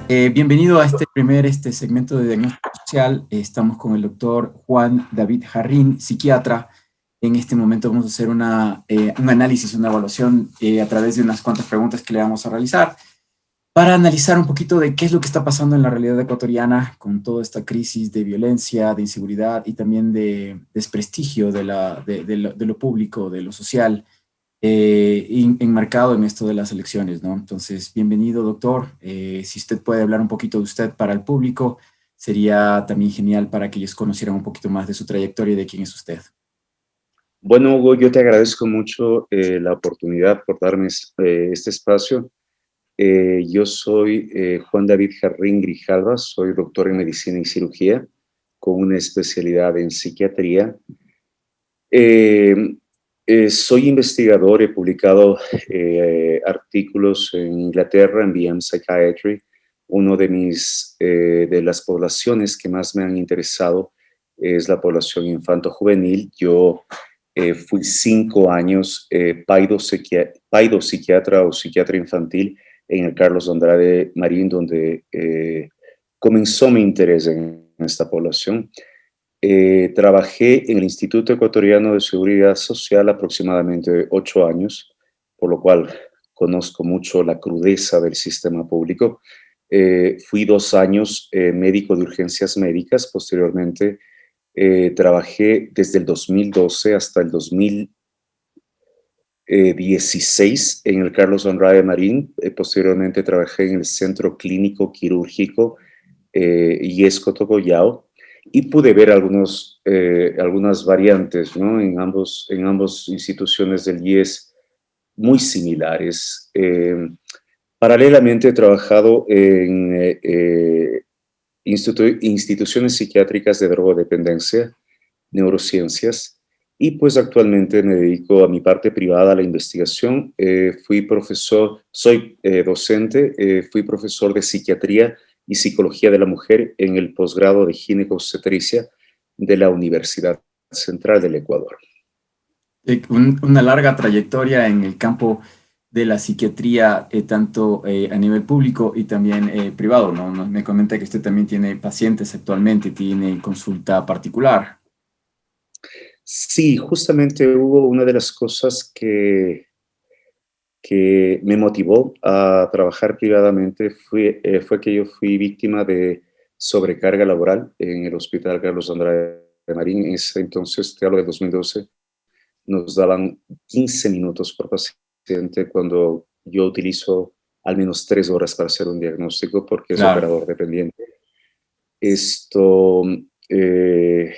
Bienvenido a este primer segmento de diagnóstico social. Estamos con el doctor Juan David Jarrín, psiquiatra. En este momento vamos a hacer un análisis, una evaluación a través de unas cuantas preguntas que le vamos a realizar para analizar un poquito de qué es lo que está pasando en la realidad ecuatoriana con toda esta crisis de violencia, de inseguridad y también de desprestigio de lo público, de lo social, enmarcado en esto de las elecciones, ¿no? Entonces, bienvenido, doctor. Si usted puede hablar un poquito de usted para el público, sería también genial para que ellos conocieran un poquito más de su trayectoria y de quién es usted. Bueno, Hugo, yo te agradezco mucho la oportunidad por darme este espacio. Yo soy Juan David Jarrín Grijalva, soy doctor en medicina y cirugía con una especialidad en psiquiatría. Soy investigador, he publicado artículos en Inglaterra, en BM Psychiatry. Uno de las poblaciones que más me han interesado es la población infanto-juvenil. Yo fui 5 años psiquiatra o psiquiatra infantil en el Carlos Andrade Marín, donde comenzó mi interés en esta población. Trabajé en el Instituto Ecuatoriano de Seguridad Social aproximadamente 8 años, por lo cual conozco mucho la crudeza del sistema público. Fui 2 años médico de urgencias médicas. Posteriormente trabajé desde el 2012 hasta el 2016 en el Carlos Andrade Marín. Posteriormente trabajé en el Centro Clínico Quirúrgico IES Cotocollao, y pude ver algunas variantes, ¿no? En ambas instituciones del IES muy similares. Paralelamente he trabajado en instituciones psiquiátricas de drogodependencia, neurociencias, y pues actualmente me dedico a mi parte privada, a la investigación. Soy docente, fui profesor de psiquiatría y psicología de la mujer en el posgrado de ginecobstetricia de la Universidad Central del Ecuador. Una larga trayectoria en el campo de la psiquiatría, tanto a nivel público y también privado, ¿no? Me comenta que usted también tiene pacientes actualmente, tiene consulta particular. Sí, justamente hubo una de las cosas que me motivó a trabajar privadamente fue que yo fui víctima de sobrecarga laboral en el Hospital Carlos Andrade Marín. En ese entonces, te hablo de 2012, nos daban 15 minutos por paciente cuando yo utilizo al menos 3 horas para hacer un diagnóstico porque es Claro. operador dependiente. Esto, eh,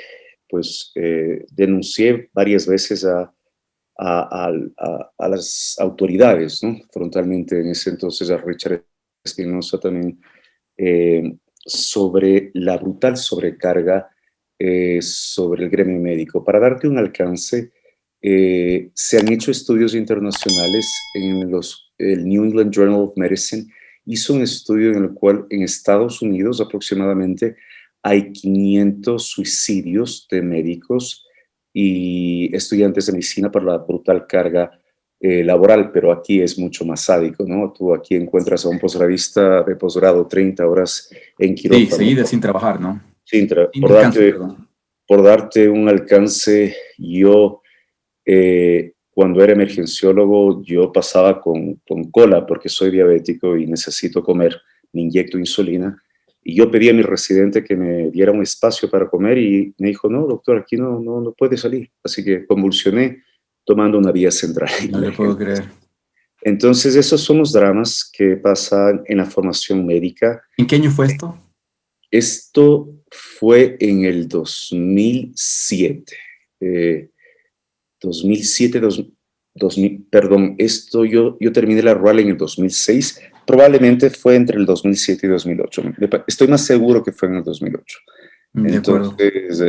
denuncié varias veces a las autoridades, ¿no? Frontalmente en ese entonces a Richard Espinosa también, sobre la brutal sobrecarga sobre el gremio médico. Para darte un alcance, se han hecho estudios internacionales el New England Journal of Medicine hizo un estudio en el cual en Estados Unidos aproximadamente hay 500 suicidios de médicos y estudiantes de medicina por la brutal carga laboral, pero aquí es mucho más sádico, ¿no? Tú aquí encuentras a un posgradista de posgrado 30 horas en Sí, quirófano. seguida sin trabajar, ¿no? Sin Sin descanso, perdón. por darte un alcance, yo cuando era emergenciólogo, yo pasaba con cola porque soy diabético y necesito comer, me inyecto insulina. Y yo pedí a mi residente que me diera un espacio para comer y me dijo, no, doctor, aquí no puede salir. Así que convulsioné tomando una vía central No le puedo emergente. creer. Entonces, esos son los dramas que pasan en la formación médica. ¿En qué año fue esto? Esto fue en el 2007. 2007, 2000, perdón, yo terminé la rural en el 2006, probablemente fue entre el 2007 y 2008. Estoy más seguro que fue en el 2008. De acuerdo. Entonces,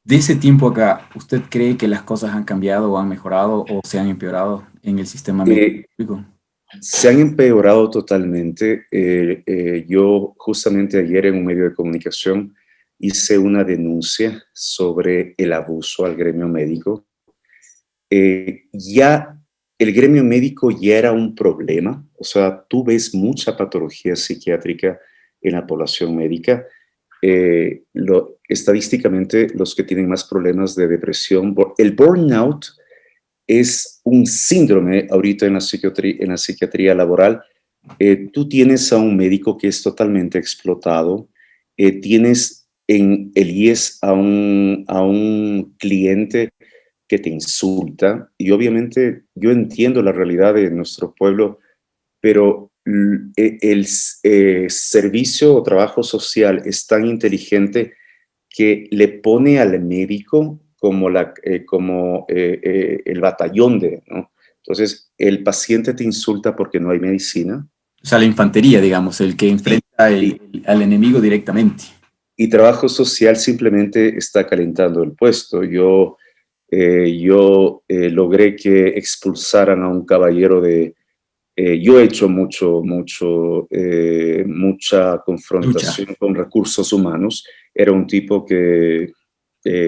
De ese tiempo acá, ¿usted cree que las cosas han cambiado o han mejorado o se han empeorado en el sistema médico eh, público? se han empeorado totalmente. Yo justamente ayer en un medio de comunicación hice una denuncia sobre el abuso al gremio médico. Ya el gremio médico ya era un problema, o sea, tú ves mucha patología psiquiátrica en la población médica. Estadísticamente, los que tienen más problemas de depresión, el burnout es un síndrome ahorita en la psiquiatría laboral. Tú tienes a un médico que es totalmente explotado, tienes en el IES a un cliente que te insulta, y obviamente yo entiendo la realidad de nuestro pueblo, pero el servicio o trabajo social es tan inteligente que le pone al médico como, el batallón de, ¿no? Entonces, el paciente te insulta porque no hay medicina. O sea, la infantería, digamos, el que enfrenta al enemigo directamente. Y trabajo social simplemente está calentando el puesto. Yo logré que expulsaran a un caballero de... yo he hecho mucha Lucha. confrontación con recursos humanos. Era un tipo que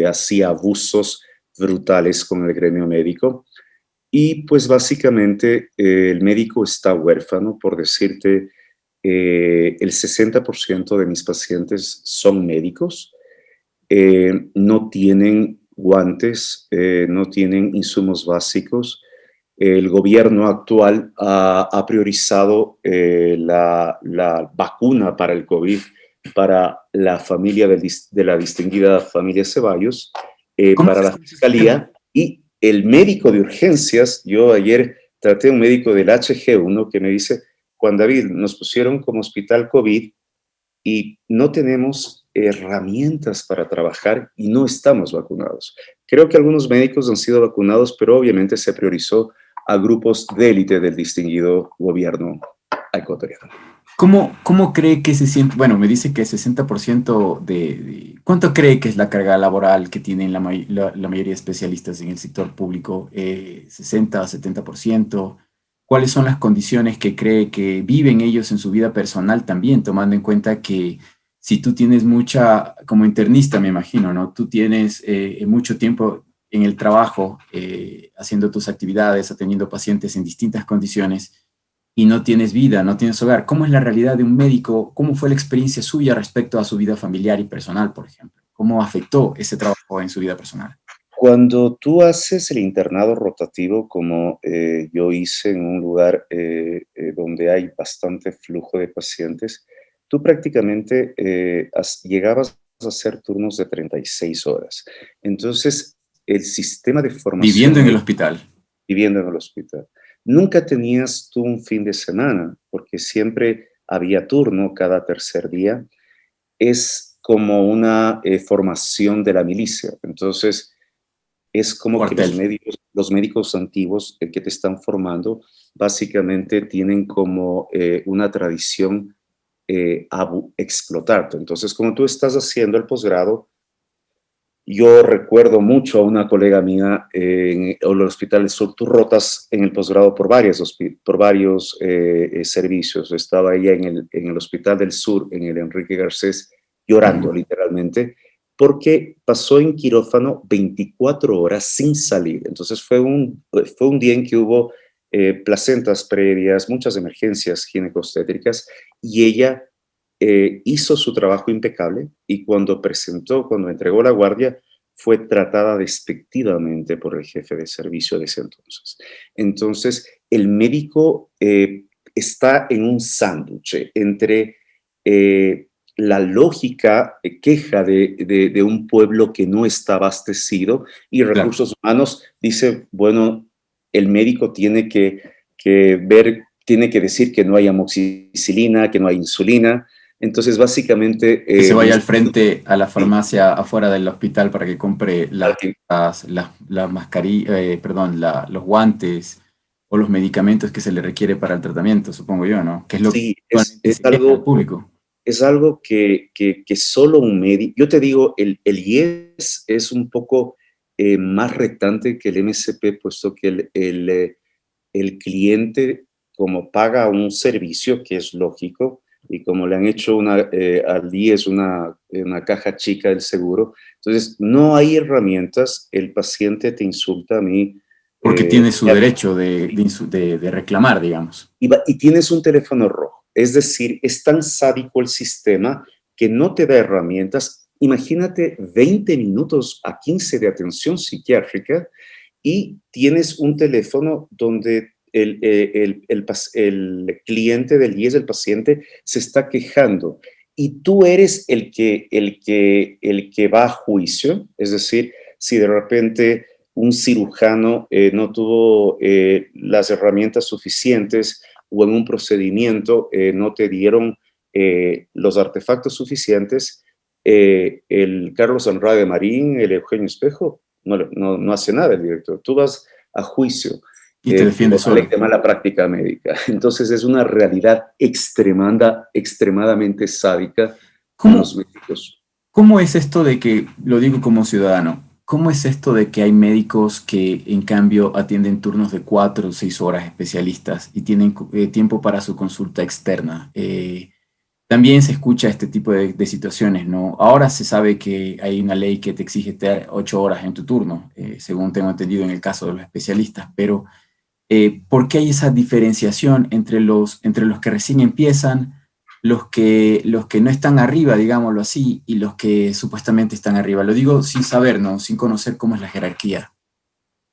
hacía abusos brutales con el gremio médico. Y pues básicamente el médico está huérfano, por decirte, el 60% de mis pacientes son médicos, no tienen guantes, no tienen insumos básicos. El gobierno actual ha priorizado la vacuna para el COVID para la familia de la distinguida familia Ceballos, ¿Cómo para es la con ese sistema? fiscalía, y el médico de urgencias. Yo ayer traté a un médico del HG1 que me dice: Juan David, nos pusieron como hospital COVID y no tenemos herramientas para trabajar y no estamos vacunados. Creo que algunos médicos han sido vacunados, pero obviamente se priorizó a grupos de élite del distinguido gobierno ecuatoriano. ¿Cómo cree que se siente? Bueno, me dice que 60% ¿Cuánto cree que es la carga laboral que tienen la mayoría de especialistas en el sector público? 60, 70%. ¿Cuáles son las condiciones que cree que viven ellos en su vida personal también, tomando en cuenta que si tú tienes como internista, me imagino, ¿no? Tú tienes mucho tiempo en el trabajo, haciendo tus actividades, atendiendo pacientes en distintas condiciones y no tienes vida, no tienes hogar. ¿Cómo es la realidad de un médico? ¿Cómo fue la experiencia suya respecto a su vida familiar y personal, por ejemplo? ¿Cómo afectó ese trabajo en su vida personal? Cuando tú haces el internado rotativo, como yo hice en un lugar donde hay bastante flujo de pacientes, tú prácticamente llegabas a hacer turnos de 36 horas. Entonces, el sistema de Viviendo formación en el hospital. viviendo en el hospital. Nunca tenías tú un fin de semana, porque siempre había turno cada tercer día. Es como una formación de la milicia. Entonces, es como que Cuartel. los médicos antiguos que te están formando, básicamente tienen como una tradición explotarte. Entonces, como tú estás haciendo el posgrado, yo recuerdo mucho a una colega mía en el Hospital del Sur. Tú rotas en el posgrado por varios servicios. Estaba ella en el Hospital del Sur, en el Enrique Garcés, llorando literalmente, porque pasó en quirófano 24 horas sin salir. Entonces fue un día en que hubo placentas previas, muchas emergencias ginecostétricas, y ella hizo su trabajo impecable, y cuando entregó la guardia, fue tratada despectivamente por el jefe de servicio de ese entonces. Entonces, el médico está en un sándwich entre la lógica queja de un pueblo que no está abastecido, y Claro. recursos humanos dice: bueno, el médico tiene que decir que no hay amoxicilina, que no hay insulina. Entonces, básicamente, Que se vaya al frente a la farmacia afuera del hospital para que compre la mascarilla, perdón, los guantes o los medicamentos que se le requiere para el tratamiento, supongo yo, ¿no? Que es lo que sí, actualmente se queja al público. es algo que solo un médico... Yo te digo, el IES es un poco más retante que el MSP, puesto que el cliente, como paga un servicio, que es lógico, y como le han hecho al IES una caja chica del seguro, entonces no hay herramientas. El paciente te insulta. A mí Porque tiene su derecho de reclamar, digamos. Y tienes un teléfono rojo. Es decir, es tan sádico el sistema que no te da herramientas. Imagínate 20 minutos a 15 de atención psiquiátrica y tienes un teléfono donde el cliente del IES, el paciente, se está quejando y tú eres el que va a juicio. Es decir, si de repente un cirujano no tuvo las herramientas suficientes o en un procedimiento no te dieron los artefactos suficientes, el Carlos Andrade Marín, el Eugenio Espejo, no hace nada el director. Tú vas a juicio Y te defiendes por la ley solo. de mala práctica médica. Entonces es una realidad extremadamente sádica en los médicos. ¿Cómo es esto de que, lo digo como ciudadano, cómo es esto de que hay médicos que en cambio atienden turnos de 4 o 6 horas especialistas y tienen tiempo para su consulta externa? También se escucha este tipo de situaciones, ¿no? Ahora se sabe que hay una ley que te exige estar 8 horas en tu turno, según tengo entendido en el caso de los especialistas, pero ¿por qué hay esa diferenciación entre los que recién empiezan, los que no están arriba, digámoslo así, y los que supuestamente están arriba? Lo digo sin saber, ¿no? Sin conocer cómo es la jerarquía.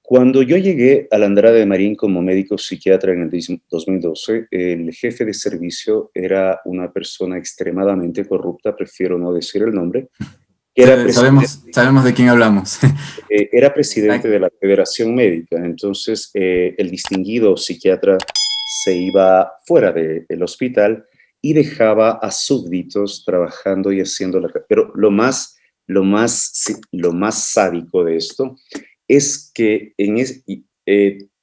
Cuando yo llegué al Andrade Marín como médico psiquiatra en el 2012, el jefe de servicio era una persona extremadamente corrupta, prefiero no decir el nombre, que Sabemos de quién hablamos. era presidente de la Federación Médica. Entonces, el distinguido psiquiatra se iba fuera del hospital y dejaba a súbditos trabajando y haciendo la... Pero lo más sádico de esto es que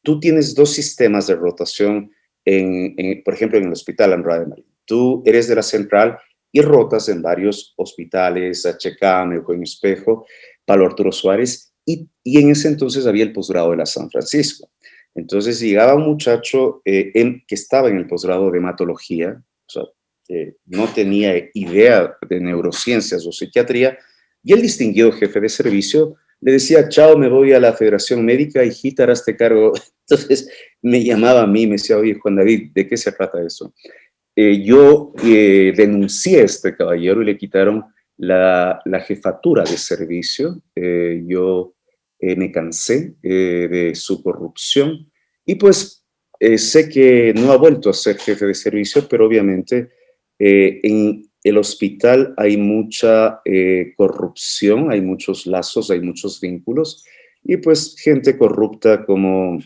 tú tienes dos sistemas de rotación, por ejemplo, en el hospital Andrade Marín. Tú eres de la central y rotas en varios hospitales, HCAM, Eugenio Espejo, Palo Arturo Suárez, y en ese entonces había el posgrado de la San Francisco. Entonces llegaba un muchacho que estaba en el posgrado de hematología, o sea, que no tenía idea de neurociencias o psiquiatría, y el distinguido jefe de servicio le decía: chao, me voy a la Federación Médica, hijita, hazte cargo. Entonces me llamaba a mí, me decía: oye, Juan David, ¿de qué se trata eso? Yo denuncié a este caballero y le quitaron la jefatura de servicio. Yo me cansé de su corrupción y pues sé que no ha vuelto a ser jefe de servicio, pero obviamente en el hospital hay mucha corrupción, hay muchos lazos, hay muchos vínculos y pues gente corrupta como...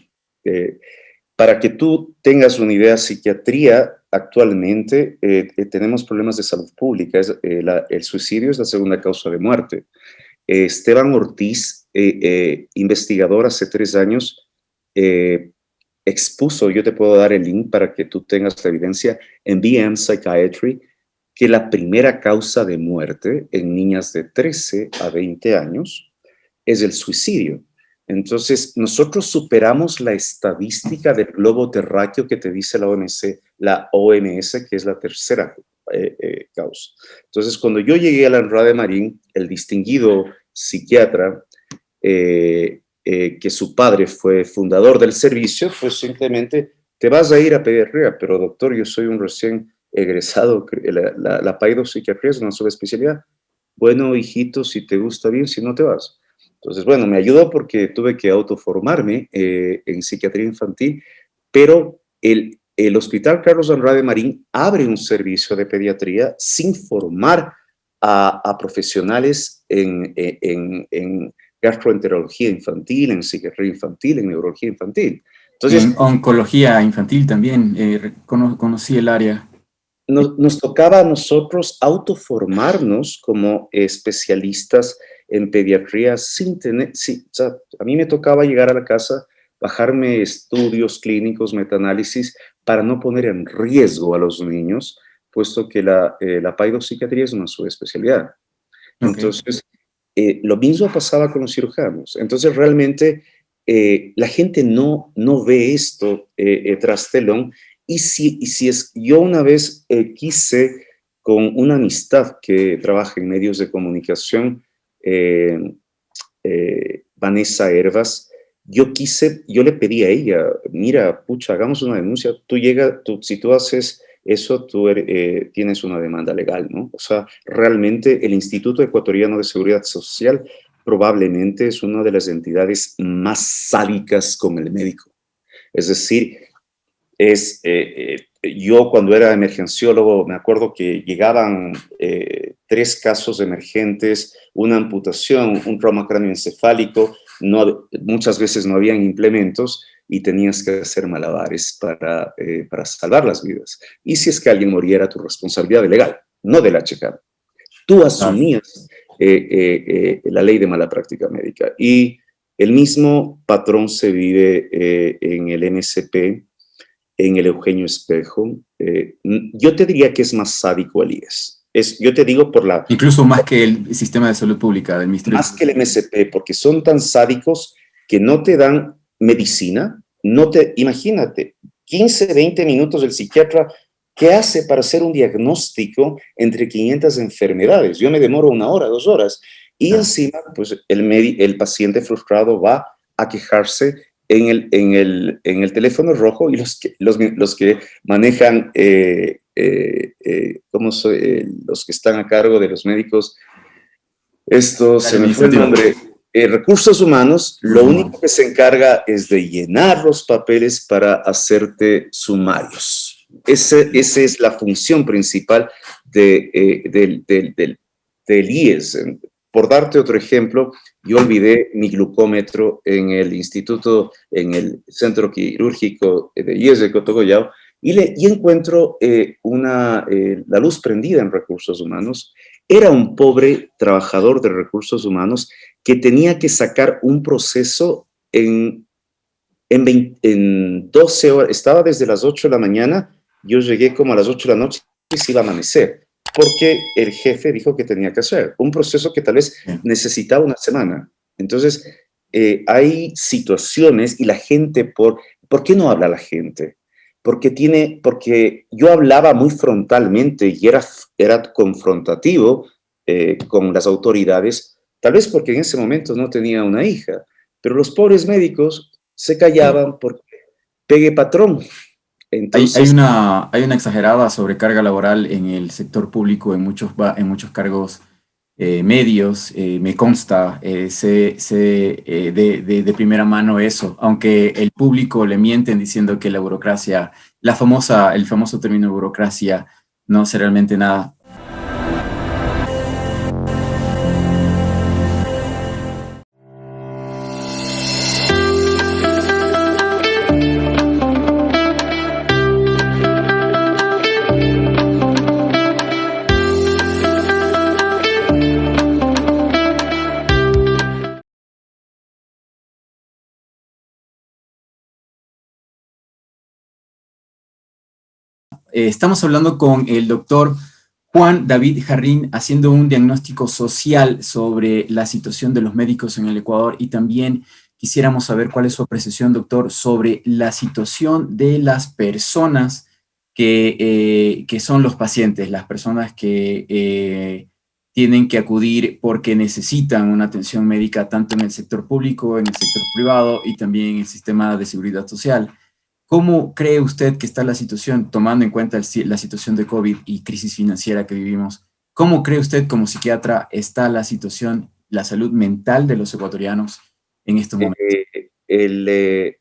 para que tú tengas una idea, psiquiatría actualmente tenemos problemas de salud pública. El suicidio es la segunda causa de muerte. Esteban Ortiz, investigador hace 3 años, expuso, yo te puedo dar el link para que tú tengas la evidencia, en BM Psychiatry, que la primera causa de muerte en niñas de 13 a 20 años es el suicidio. Entonces, nosotros superamos la estadística del globo terráqueo que te dice la OMS, que es la tercera causa. Entonces, cuando yo llegué a la Andrade Marín, el distinguido psiquiatra, que su padre fue fundador del servicio, pues simplemente te vas a ir a pediatría, pero doctor, yo soy un recién egresado, la paido-psiquiatría es una subespecialidad. Bueno, hijito, si te gusta bien, si no te vas. Entonces, bueno, me ayudó porque tuve que autoformarme en psiquiatría infantil, pero el Hospital Carlos Andrade Marín abre un servicio de pediatría sin formar a profesionales en gastroenterología infantil, en psiquiatría infantil, en neurología infantil. Entonces, en oncología infantil también, conocí el área. nos tocaba a nosotros autoformarnos como especialistas en pediatría sin tener, o sea, a mí me tocaba llegar a la casa, bajarme estudios clínicos, metaanálisis, para no poner en riesgo a los niños, puesto que la paidopsiquiatría es una subespecialidad. Entonces, lo mismo pasaba con los cirujanos. Entonces, realmente, la gente no ve esto tras telón. Y si es, yo una vez quise, con una amistad que trabaja en medios de comunicación, Vanessa Hervas, yo le pedí a ella, mira, pucha, hagamos una denuncia, si tú haces eso, tienes una demanda legal, ¿no? O sea, realmente el Instituto Ecuatoriano de Seguridad Social probablemente es una de las entidades más sádicas con el médico. Es decir, yo cuando era emergenciólogo me acuerdo que llegaban 3 casos emergentes, una amputación, un trauma cráneoencefálico, muchas veces no habían implementos y tenías que hacer malabares para salvar las vidas. Y si es que alguien moría era tu responsabilidad legal, no del HK. Tú asumías la ley de mala práctica médica y el mismo patrón se vive en el MSP, en el Eugenio Espejo. Yo te diría que es más sádico el IES. Yo te digo incluso más que el sistema de salud pública del Ministerio. Más que el MSP, porque son tan sádicos que no te dan medicina. Imagínate, 15, 20 minutos del psiquiatra, ¿qué hace para hacer un diagnóstico entre 500 enfermedades? Yo me demoro 1 hora, 2 horas. Y encima, pues el paciente frustrado va a quejarse en el teléfono rojo y los que manejan, los que están a cargo de los médicos, se me fue el nombre, recursos humanos, lo único que se encarga es de llenar los papeles para hacerte sumarios. Esa es la función principal del IES. Por darte otro ejemplo, yo olvidé mi glucómetro en el Centro Quirúrgico de IES de Cotogollao y encuentro la luz prendida en recursos humanos. Era un pobre trabajador de recursos humanos que tenía que sacar un proceso en 12 horas. Estaba desde las 8 de la mañana, yo llegué como a las 8 de la noche y se iba a amanecer, porque el jefe dijo que tenía que hacer un proceso que tal vez necesitaba 1 semana. Entonces, hay situaciones y la gente, ¿por qué no habla la gente? Porque yo hablaba muy frontalmente y era confrontativo con las autoridades, tal vez porque en ese momento no tenía una hija, pero los pobres médicos se callaban porque pegue patrón. Entonces, hay una exagerada sobrecarga laboral en el sector público, en muchos cargos medios, me consta, sé de primera mano eso, aunque el público le mienten diciendo que la burocracia, el famoso término burocracia, no hace realmente nada. Estamos hablando con el doctor Juan David Jarrín, haciendo un diagnóstico social sobre la situación de los médicos en el Ecuador, y también quisiéramos saber cuál es su apreciación, doctor, sobre la situación de las personas que son los pacientes, las personas que tienen que acudir porque necesitan una atención médica tanto en el sector público, en el sector privado y también en el sistema de seguridad social. ¿Cómo cree usted que está la situación, tomando en cuenta la situación de COVID y crisis financiera que vivimos? ¿Cómo cree usted, como psiquiatra, está la situación, la salud mental de los ecuatorianos en estos momentos? El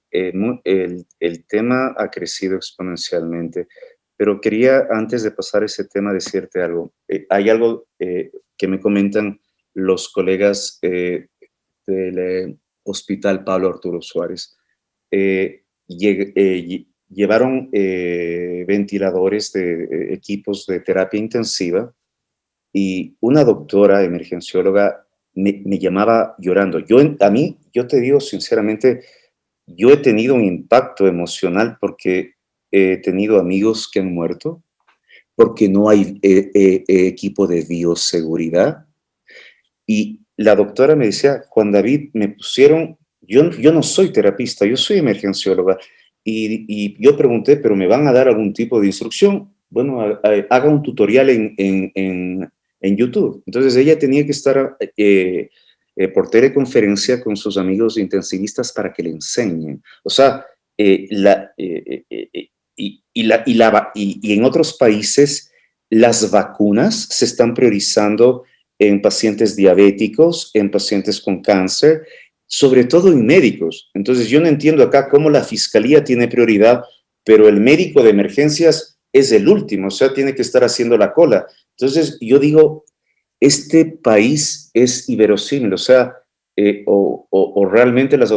tema ha crecido exponencialmente, pero quería, antes de pasar ese tema, decirte algo. Hay algo que me comentan los colegas del Hospital Pablo Arturo Suárez. Llevaron ventiladores de equipos de terapia intensiva y una doctora emergencióloga me llamaba llorando. Yo te digo sinceramente, yo he tenido un impacto emocional porque he tenido amigos que han muerto, porque no hay equipo de bioseguridad. Y la doctora me decía, Juan David, me pusieron, yo no soy terapista, yo soy emergencióloga. Y yo pregunté, ¿pero me van a dar algún tipo de instrucción? Bueno, haga un tutorial en YouTube. Entonces ella tenía que estar por teleconferencia con sus amigos intensivistas para que le enseñen. O sea, y en otros países las vacunas se están priorizando en pacientes diabéticos, en pacientes con cáncer, sobre todo en médicos. Entonces yo no entiendo acá cómo la fiscalía tiene prioridad, pero el médico de emergencias es el último, o sea, tiene que estar haciendo la cola. Entonces yo digo, este país es inverosímil, o sea, o realmente las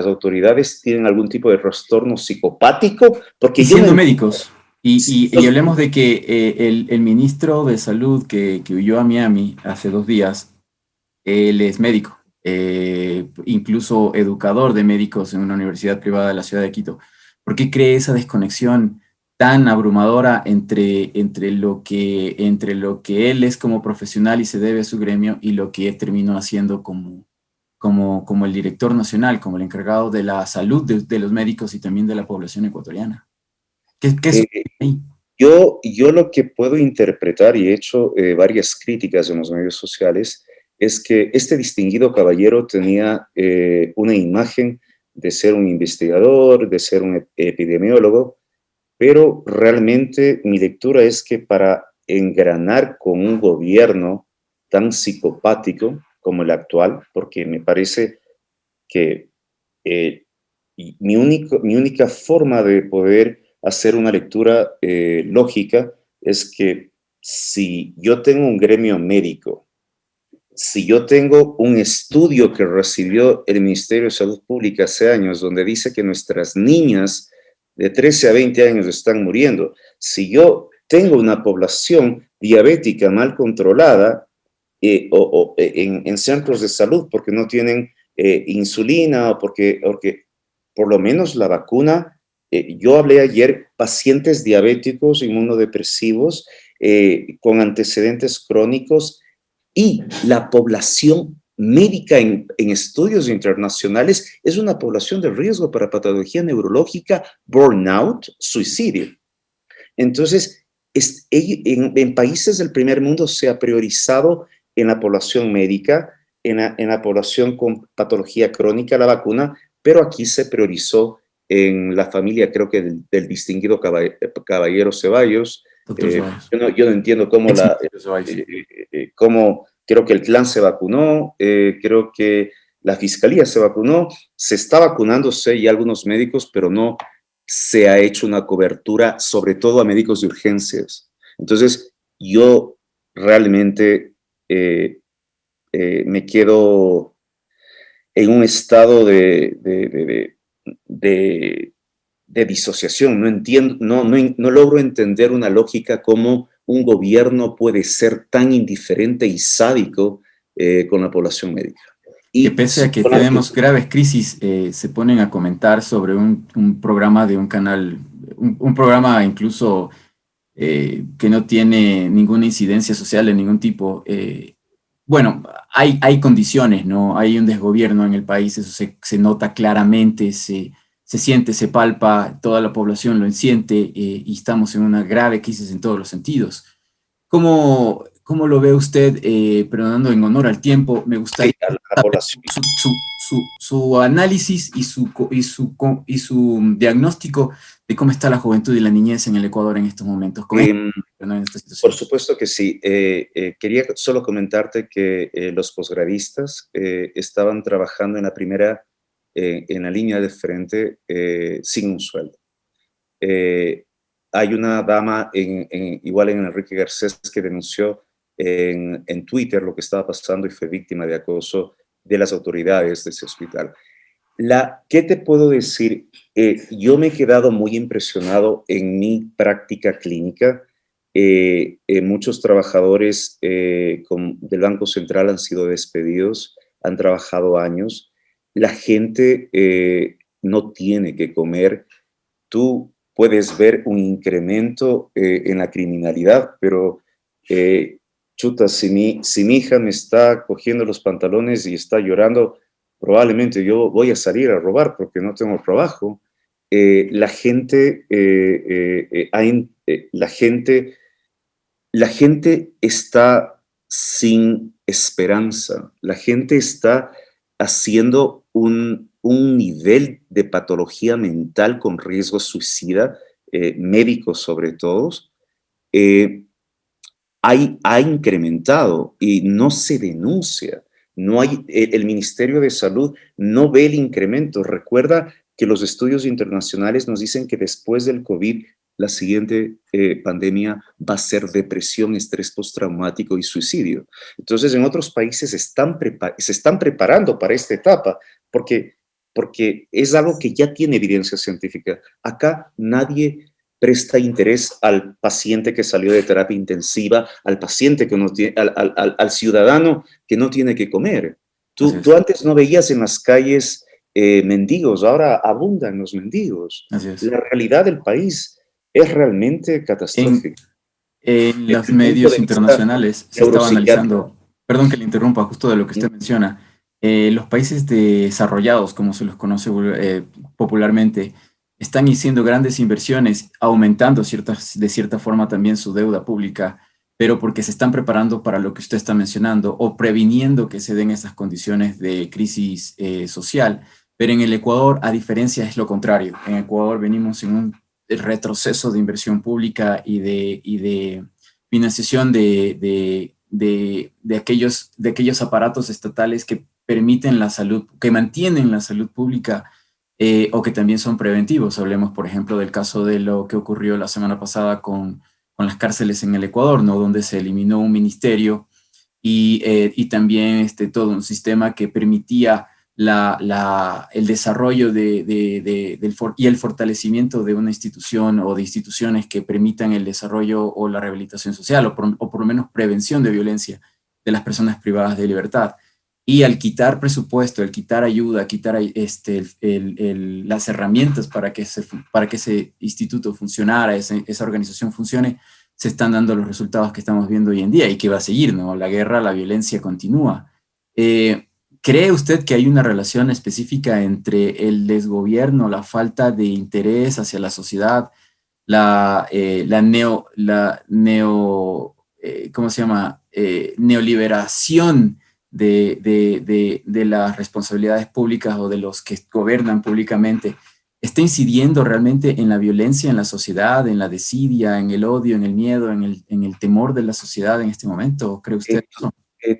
autoridades tienen algún tipo de trastorno psicopático, Y porque yo no siendo entiendo. médicos, y hablemos de que el ministro de Salud que huyó a Miami hace 2 días, él es médico, incluso educador de médicos en una universidad privada de la ciudad de Quito. ¿Por qué cree esa desconexión tan abrumadora entre lo que él es como profesional y se debe a su gremio y lo que terminó haciendo como el director nacional, como el encargado de la salud de los médicos y también de la población ecuatoriana? ¿Qué Eh, sucede ahí? yo lo que puedo interpretar, y he hecho varias críticas en los medios sociales, es que este distinguido caballero tenía una imagen de ser un investigador, de ser un epidemiólogo, pero realmente mi lectura es que para engranar con un gobierno tan psicopático como el actual, porque me parece que eh, mi única forma de poder hacer una lectura lógica es que si yo tengo un gremio médico, si yo tengo un estudio que recibió el Ministerio de Salud Pública hace años, donde dice que nuestras niñas de 13 a 20 años están muriendo, si yo tengo una población diabética mal controlada en centros de salud porque no tienen insulina o porque por lo menos la vacuna, yo hablé ayer, pacientes diabéticos, inmunodepresivos, con antecedentes crónicos, y la población médica en estudios internacionales es una población de riesgo para patología neurológica, burnout, suicidio. Entonces, en países del primer mundo se ha priorizado en la población médica, en la población con patología crónica la vacuna, pero aquí se priorizó en la familia, creo que del distinguido caballero Ceballos. Doctor Ceballos. Yo no entiendo cómo Ex-ministro Ceballos. cómo creo que el clan se vacunó, creo que la fiscalía se vacunó, se está vacunándose y algunos médicos, pero no se ha hecho una cobertura, sobre todo a médicos de urgencias. Entonces, yo realmente me quedo en un estado de, de disociación. No entiendo, no logro entender una lógica como un gobierno puede ser tan indiferente y sádico con la población médica. Que Y pese a que tenemos graves crisis, se ponen a comentar sobre un programa de un canal, un programa incluso que no tiene ninguna incidencia social de ningún tipo. Bueno, hay condiciones, ¿no? Hay un desgobierno en el país, eso se nota claramente, se siente, se palpa, toda la población lo siente, y estamos en una grave crisis en todos los sentidos. ¿Cómo lo ve usted, perdonando en honor al tiempo? Me gustaría a la población. su análisis y su diagnóstico de cómo está la juventud y la niñez en el Ecuador en estos momentos, en esta Por situación. supuesto que sí. Quería solo comentarte que los posgradistas estaban trabajando en la línea de frente sin un sueldo. Hay una dama, igual en Enrique Garcés, que denunció en Twitter lo que estaba pasando y fue víctima de acoso de las autoridades de ese hospital. ¿Qué te puedo decir? Yo me he quedado muy impresionado en mi práctica clínica. Muchos trabajadores del Banco Central han sido despedidos, han trabajado años. La gente no tiene que comer. Tú puedes ver un incremento en la criminalidad, pero chuta, si mi hija me está cogiendo los pantalones y está llorando, probablemente yo voy a salir a robar porque no tengo trabajo. La gente está sin esperanza. La gente está haciendo un nivel de patología mental con riesgo suicida, médicos sobre todo, eh, ha incrementado y no se denuncia. No hay, el Ministerio de Salud no ve el incremento. Recuerda que los estudios internacionales nos dicen que después del COVID, la siguiente pandemia va a ser depresión, estrés postraumático y suicidio. Entonces, en otros países se están preparando para esta etapa porque es algo que ya tiene evidencia científica. Acá nadie presta interés al paciente que salió de terapia intensiva, al paciente que no tiene, al ciudadano que no tiene que comer. Tú antes no veías en las calles mendigos, ahora abundan los mendigos. Así es. La realidad del país es realmente En, catastrófica. en Desde los el punto medios de vista internacionales se estaba neuropsiquiátrico. analizando, perdón que le interrumpa justo de lo que usted menciona, los países desarrollados, como se los conoce popularmente, están haciendo grandes inversiones, aumentando de cierta forma también su deuda pública, pero porque se están preparando para lo que usted está mencionando o previniendo que se den esas condiciones de crisis social. Pero en el Ecuador, a diferencia, es lo contrario. En Ecuador venimos en un retroceso de inversión pública y de financiación de aquellos aparatos estatales que permiten la salud, que mantienen la salud pública o que también son preventivos. Hablemos, por ejemplo, del caso de lo que ocurrió la semana pasada con las cárceles en el Ecuador, ¿no? Donde se eliminó un ministerio y también todo un sistema que permitía el desarrollo y el fortalecimiento de una institución o de instituciones que permitan el desarrollo o la rehabilitación social o por lo menos prevención de violencia de las personas privadas de libertad. Y al quitar presupuesto, al quitar ayuda, quitar las herramientas para que ese instituto funcionara, esa organización funcione, se están dando los resultados que estamos viendo hoy en día y que va a seguir, ¿no? La guerra, la violencia continúa. ¿Cree usted que hay una relación específica entre el desgobierno, la falta de interés hacia la sociedad, ¿cómo se llama? Neoliberación de las responsabilidades públicas o de los que gobiernan públicamente, está incidiendo realmente en la violencia en la sociedad, en la desidia, en el odio, en el miedo, en el temor de la sociedad en este momento? ¿Cree usted eso?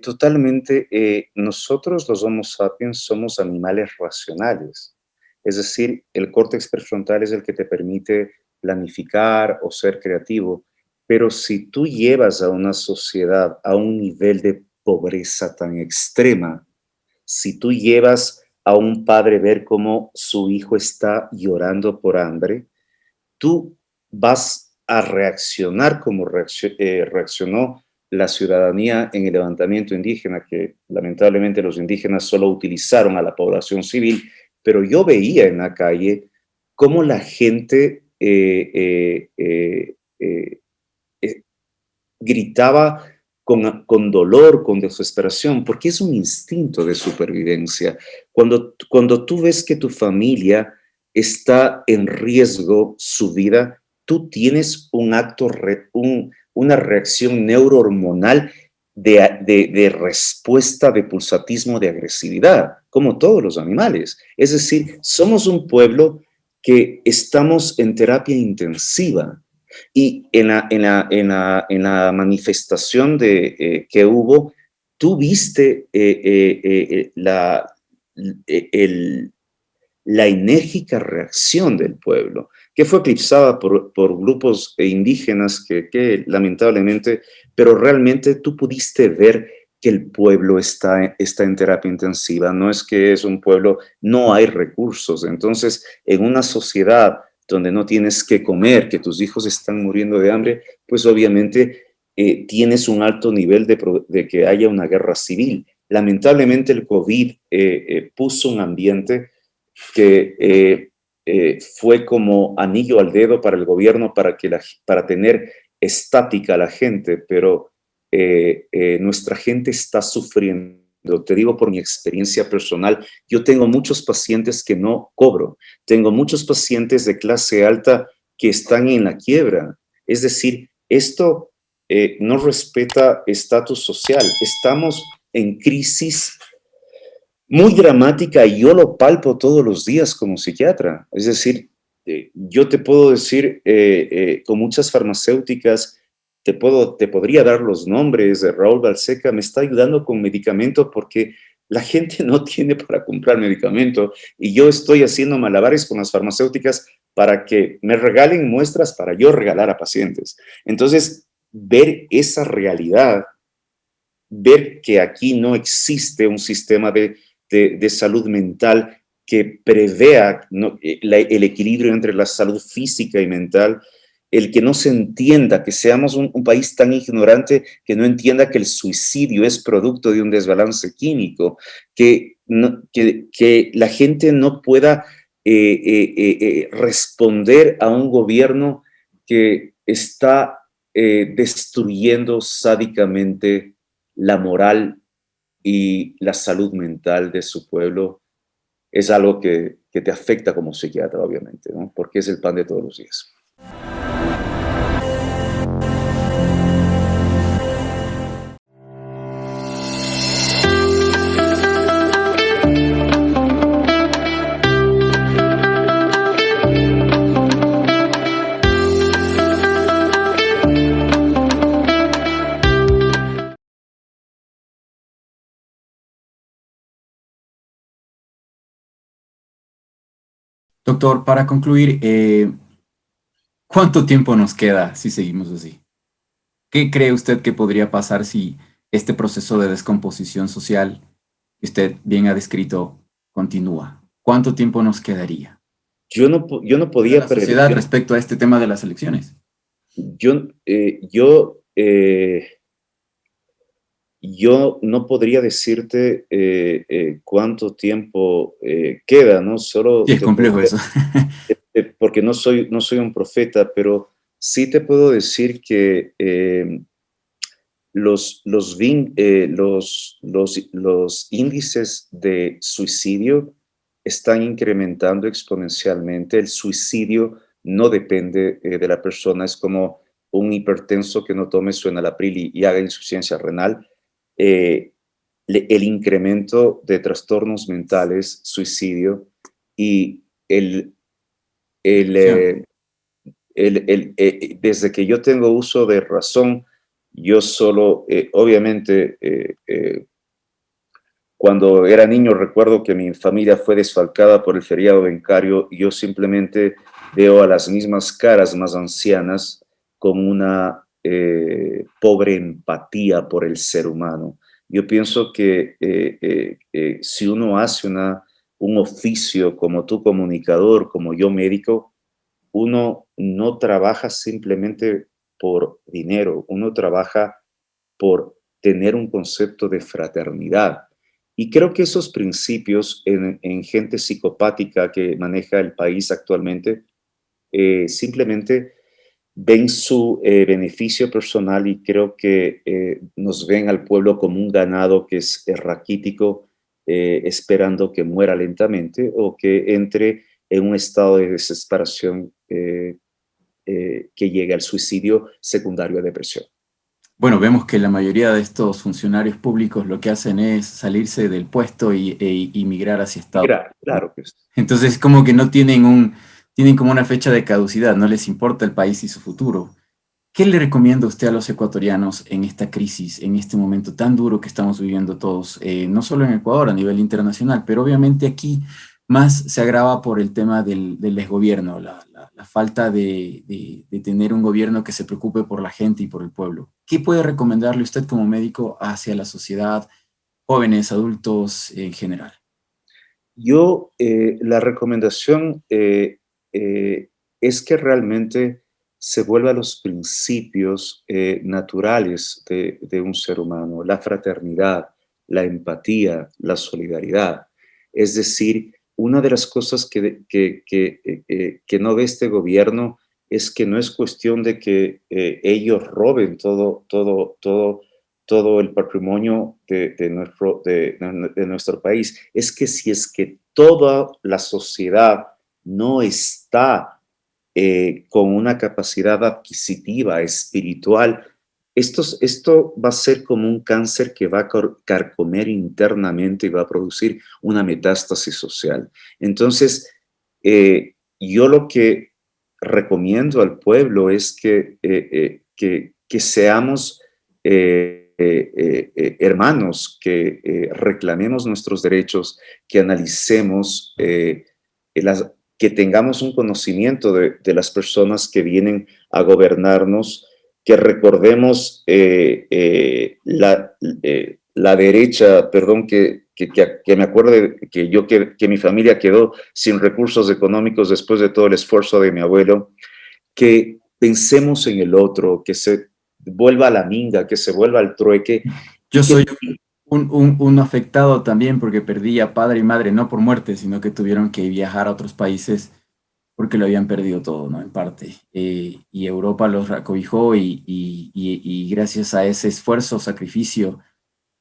Totalmente, nosotros los Homo sapiens somos animales racionales, es decir, el córtex prefrontal es el que te permite planificar o ser creativo, pero si tú llevas a una sociedad a un nivel de pobreza tan extrema, si tú llevas a un padre ver cómo su hijo está llorando por hambre, tú vas a reaccionar como reaccionó la ciudadanía en el levantamiento indígena, que lamentablemente los indígenas solo utilizaron a la población civil, pero yo veía en la calle cómo la gente gritaba con dolor, con desesperación, porque es un instinto de supervivencia. Cuando tú ves que tu familia está en riesgo su vida, tú tienes una reacción neurohormonal de respuesta, de pulsatismo, de agresividad, como todos los animales. Es decir, somos un pueblo que estamos en terapia intensiva. Y en la manifestación que hubo, tú viste la enérgica reacción del pueblo, que fue eclipsada por grupos indígenas que lamentablemente, pero realmente tú pudiste ver que el pueblo está en terapia intensiva, no es que es un pueblo, no hay recursos. Entonces, en una sociedad donde no tienes que comer, que tus hijos están muriendo de hambre, pues obviamente tienes un alto nivel de que haya una guerra civil. Lamentablemente el COVID puso un ambiente que fue como anillo al dedo para el gobierno para tener estática a la gente, pero nuestra gente está sufriendo. Te digo por mi experiencia personal, yo tengo muchos pacientes que no cobro, tengo muchos pacientes de clase alta que están en la quiebra. Es decir, esto no respeta estatus social. Estamos en crisis muy dramática y yo lo palpo todos los días como psiquiatra. Es decir, yo te puedo decir con muchas farmacéuticas, te podría dar los nombres. Raúl Balseca me está ayudando con medicamentos porque la gente no tiene para comprar medicamento y yo estoy haciendo malabares con las farmacéuticas para que me regalen muestras para yo regalar a pacientes. Entonces, ver esa realidad, ver que aquí no existe un sistema de salud mental que prevea, ¿no?, el equilibrio entre la salud física y mental, el que no se entienda, que seamos un país tan ignorante que no entienda que el suicidio es producto de un desbalance químico, que la gente no pueda responder a un gobierno que está destruyendo sádicamente la moral y la salud mental de su pueblo. Es algo que te afecta como psiquiatra, obviamente, ¿no? Porque es el pan de todos los días. Doctor, para concluir, ¿cuánto tiempo nos queda si seguimos así? ¿Qué cree usted que podría pasar si este proceso de descomposición social que usted bien ha descrito continúa? ¿Cuánto tiempo nos quedaría? Yo no De podía la sociedad prever, respecto a este tema de las elecciones. yo, eh, yo, eh, yo no podría decirte cuánto tiempo queda, ¿no? Sí, Solo es complejo eso. porque no soy un profeta, pero sí te puedo decir que los índices de suicidio están incrementando exponencialmente. El suicidio no depende de la persona, es como un hipertenso que no tome su enalapril y haga insuficiencia renal. Eh, el incremento de trastornos mentales, suicidio y el, eh, desde que yo tengo uso de razón, yo solo, obviamente, cuando era niño recuerdo que mi familia fue desfalcada por el feriado bancario y yo simplemente veo a las mismas caras más ancianas con una pobre empatía por el ser humano. Yo pienso que si uno hace un oficio como tú comunicador, como yo médico, uno no trabaja simplemente por dinero, uno trabaja por tener un concepto de fraternidad. Y creo que esos principios en gente psicopática que maneja el país actualmente simplemente ven su beneficio personal y creo que nos ven al pueblo como un ganado que es raquítico, esperando que muera lentamente o que entre en un estado de desesperación que llegue al suicidio secundario a depresión. Bueno, vemos que la mayoría de estos funcionarios públicos lo que hacen es salirse del puesto y migrar hacia Estados Unidos, ¿no? Claro que sí. Entonces, como que no tienen como una fecha de caducidad, no les importa el país y su futuro. ¿Qué le recomienda usted a los ecuatorianos en esta crisis, en este momento tan duro que estamos viviendo todos, no solo en Ecuador, a nivel internacional, pero obviamente aquí más se agrava por el tema del desgobierno, la falta de tener un gobierno que se preocupe por la gente y por el pueblo? ¿Qué puede recomendarle usted como médico hacia la sociedad, jóvenes, adultos en general? Yo, la recomendación es que realmente se vuelva a los principios naturales de un ser humano, la fraternidad, la empatía, la solidaridad. Es decir, una de las cosas que no ve este gobierno es que no es cuestión de que ellos roben todo el patrimonio de nuestro país. Es que si es que toda la sociedad no está con una capacidad adquisitiva, espiritual, esto va a ser como un cáncer que va a carcomer internamente y va a producir una metástasis social. Entonces, yo lo que recomiendo al pueblo es que seamos hermanos, que reclamemos nuestros derechos, que analicemos, que tengamos un conocimiento de las personas que vienen a gobernarnos, que recordemos la derecha, perdón, que me acuerde que mi familia quedó sin recursos económicos después de todo el esfuerzo de mi abuelo, que pensemos en el otro, que se vuelva a la minga, que se vuelva al trueque. Yo soy un afectado también porque perdí a padre y madre, no por muerte, sino que tuvieron que viajar a otros países porque lo habían perdido todo, ¿no? En parte. Y Europa los acobijó y gracias a ese esfuerzo, sacrificio,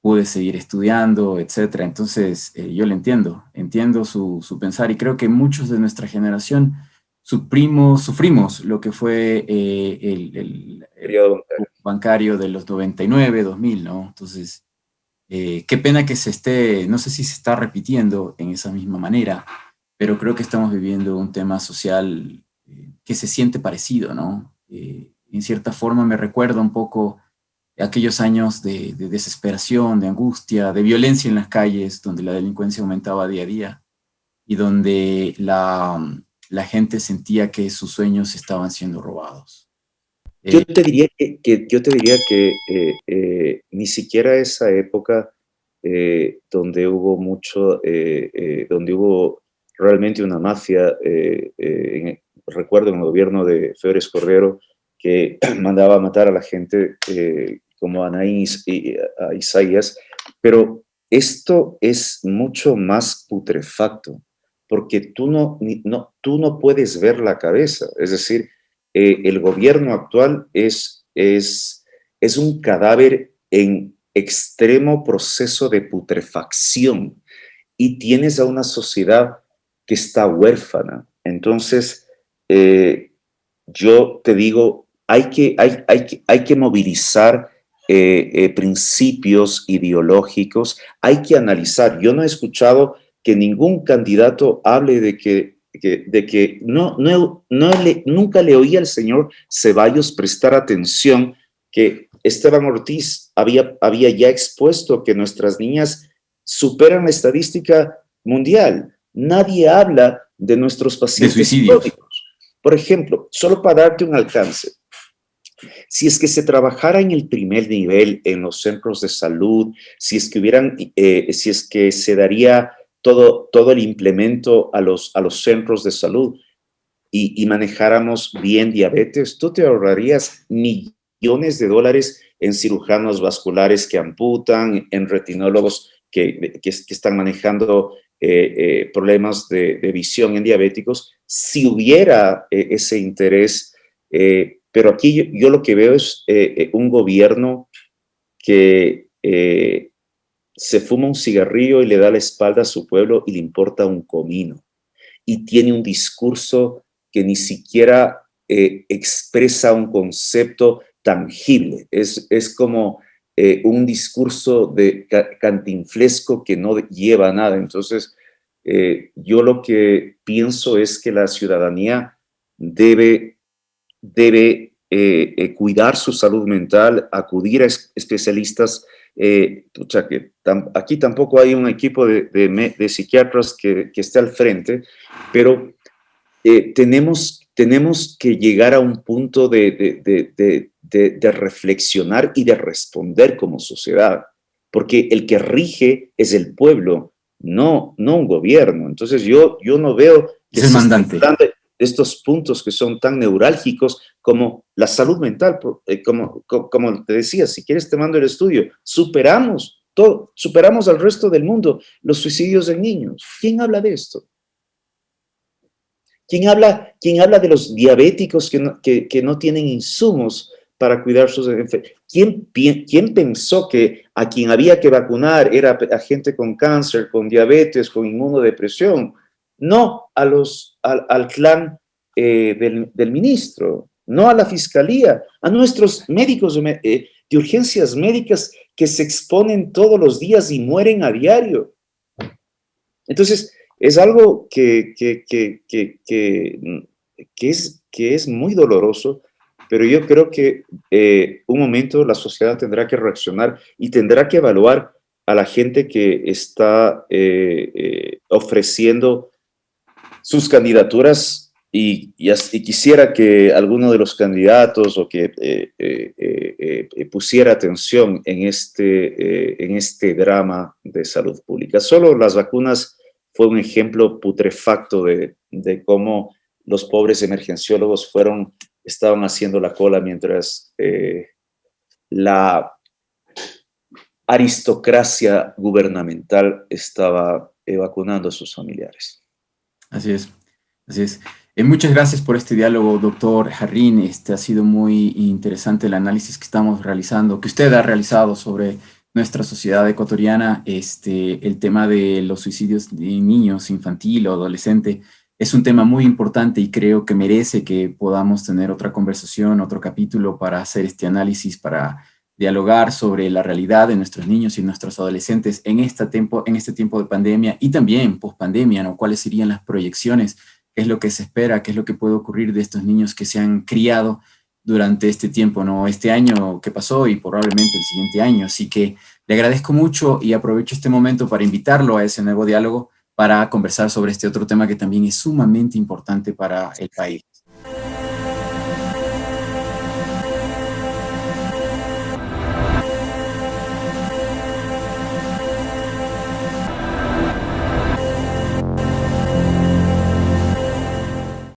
pude seguir estudiando, etcétera. Entonces, yo le entiendo su pensar y creo que muchos de nuestra generación sufrimos lo que fue el Periodo bancario de los 99, 2000, ¿no? Entonces, qué pena que no sé si se está repitiendo en esa misma manera, pero creo que estamos viviendo un tema social que se siente parecido, ¿no? En cierta forma me recuerda un poco aquellos años de desesperación, de angustia, de violencia en las calles, donde la delincuencia aumentaba día a día y donde la gente sentía que sus sueños estaban siendo robados. Yo te diría que ni siquiera esa época donde hubo donde hubo realmente una mafia, recuerdo en el gobierno de Febres Cordero, que mandaba a matar a la gente como a Anaís y a Isaías, pero esto es mucho más putrefacto, porque tú no puedes ver la cabeza, es decir, el gobierno actual es un cadáver en extremo proceso de putrefacción y tienes a una sociedad que está huérfana. Entonces, yo te digo, hay que movilizar principios ideológicos, hay que analizar. Yo no he escuchado que ningún candidato hable de que nunca le oí al señor Ceballos prestar atención que Esteban Ortiz había ya expuesto que nuestras niñas superan la estadística mundial. Nadie habla de nuestros De pacientes suicidios. crónicos. Por ejemplo, solo para darte un alcance, si es que se trabajara en el primer nivel en los centros de salud, si es que se daría todo el implemento a los centros de salud y manejáramos bien diabetes, tú te ahorrarías millones de dólares en cirujanos vasculares que amputan, en retinólogos que están manejando problemas de visión en diabéticos, si hubiera ese interés. Pero aquí yo lo que veo es un gobierno que se fuma un cigarrillo y le da la espalda a su pueblo y le importa un comino. Y tiene un discurso que ni siquiera expresa un concepto tangible. Es como un discurso de cantinflesco que no lleva a nada. Entonces, yo lo que pienso es que la ciudadanía debe cuidar su salud mental, acudir a especialistas. Aquí tampoco hay un equipo de psiquiatras que esté al frente, pero tenemos que llegar a un punto de reflexionar y de responder como sociedad, porque el que rige es el pueblo, no un gobierno. Entonces yo no veo que Es el se estén mandante. hablando de estos puntos que son tan neurálgicos como la salud mental, como te decía, si quieres te mando el estudio, superamos todo, superamos al resto del mundo los suicidios en niños. ¿Quién habla de esto? ¿Quién habla de los diabéticos que no tienen insumos para cuidar sus enfermedades? ¿Quién pensó que a quien había que vacunar era a gente con cáncer, con diabetes, con inmunodepresión? No al clan del ministro, no a la fiscalía, a nuestros médicos de urgencias médicas que se exponen todos los días y mueren a diario. Entonces, es algo que es muy doloroso, pero yo creo que un momento la sociedad tendrá que reaccionar y tendrá que evaluar a la gente que está ofreciendo sus candidaturas y quisiera que alguno de los candidatos o que pusiera atención en este drama de salud pública. Solo las vacunas fue un ejemplo putrefacto de cómo los pobres emergenciólogos estaban haciendo la cola mientras la aristocracia gubernamental estaba vacunando a sus familiares. Así es, así es. Muchas gracias por este diálogo, doctor Jarrín. Ha sido muy interesante el análisis que estamos realizando, que usted ha realizado sobre nuestra sociedad ecuatoriana. El tema de los suicidios de niños, infantil o adolescente, es un tema muy importante y creo que merece que podamos tener otra conversación, otro capítulo para hacer este análisis, para dialogar sobre la realidad de nuestros niños y nuestros adolescentes en este tiempo de pandemia y también post-pandemia, ¿no? ¿Cuáles serían las proyecciones? ¿Qué es lo que se espera? ¿Qué es lo que puede ocurrir de estos niños que se han criado durante este tiempo, ¿no? Este año que pasó y probablemente el siguiente año. Así que le agradezco mucho y aprovecho este momento para invitarlo a ese nuevo diálogo para conversar sobre este otro tema que también es sumamente importante para el país.